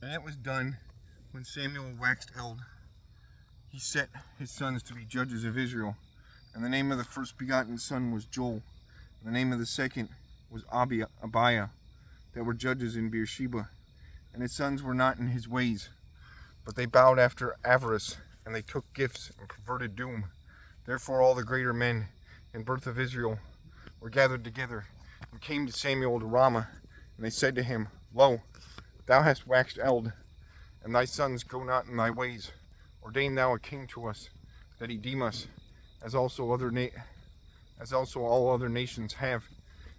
And it was done when Samuel waxed old. He set his sons to be judges of Israel. And the name of the first begotten son was Joel. And the name of the second was Abiah, that were judges in Beersheba. And his sons were not in his ways, but they bowed after avarice, and they took gifts and perverted doom. Therefore all the greater men in birth of Israel were gathered together, and came to Samuel to Ramah. And they said to him, Lo, thou hast waxed old, and thy sons go not in thy ways. Ordain thou a king to us, that he deem us, as also all other nations have.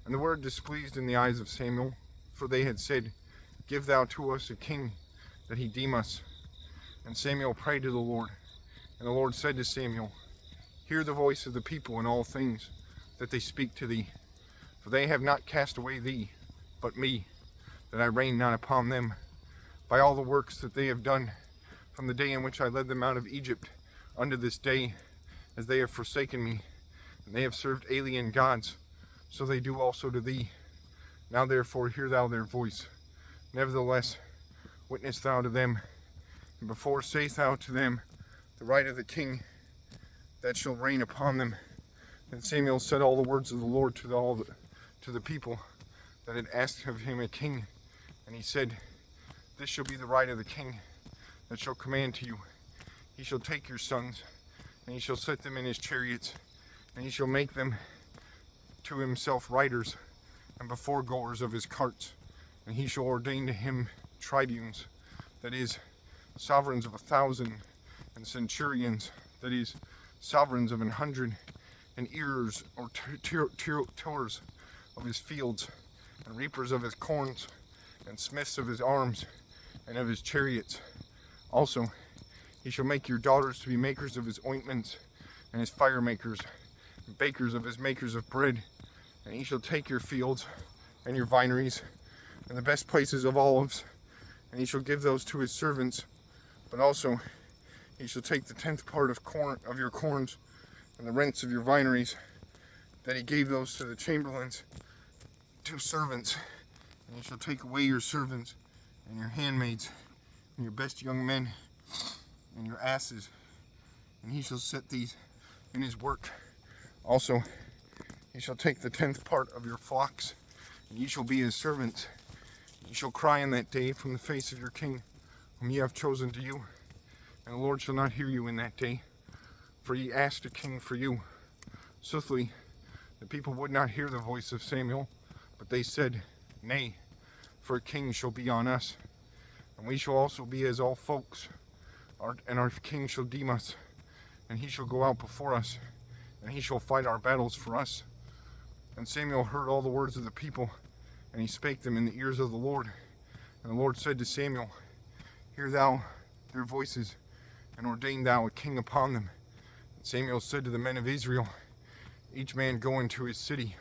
And the word displeased in the eyes of Samuel, for they had said, Give thou to us a king, that he deem us. And Samuel prayed to the Lord. And the Lord said to Samuel, Hear the voice of the people in all things that they speak to thee. For they have not cast away thee, but me, that I reign not upon them. By all the works that they have done, from the day in which I led them out of Egypt unto this day, as they have forsaken me, and they have served alien gods, so they do also to thee. Now therefore hear thou their voice. Nevertheless, witness thou to them, and before sayest thou to them the right of the king that shall reign upon them. Then Samuel said all the words of the Lord to the people that had asked of him a king. And he said, This shall be the right of the king that shall command to you. He shall take your sons, and he shall set them in his chariots, and he shall make them to himself riders and beforegoers of his carts. And he shall ordain to him tribunes, that is, sovereigns of 1,000, and centurions, that is, sovereigns of 100, and ears or tillers of his fields, and reapers of his corns, and smiths of his arms, and of his chariots. Also, he shall make your daughters to be makers of his ointments, and his fire makers, and bakers of his makers of bread. And he shall take your fields, and your vineries, and the best places of olives, and he shall give those to his servants. But also he shall take the 10th part of your corns, and the rents of your vineries, that he gave those to the chamberlains, to servants. And he shall take away your servants, and your handmaids, and your best young men, and your asses, and he shall set these in his work. Also he shall take the 10th part of your flocks, and ye shall be his servants. Ye shall cry in that day from the face of your king, whom ye have chosen to you. And the Lord shall not hear you in that day, for ye asked a king for you. Soothly, the people would not hear the voice of Samuel, but they said, Nay, for a king shall be on us, and we shall also be as all folks, and our king shall deem us, and he shall go out before us, and he shall fight our battles for us. And Samuel heard all the words of the people, and he spake them in the ears of the Lord. And the Lord said to Samuel, Hear thou their voices, and ordain thou a king upon them. And Samuel said to the men of Israel, Each man go into his city.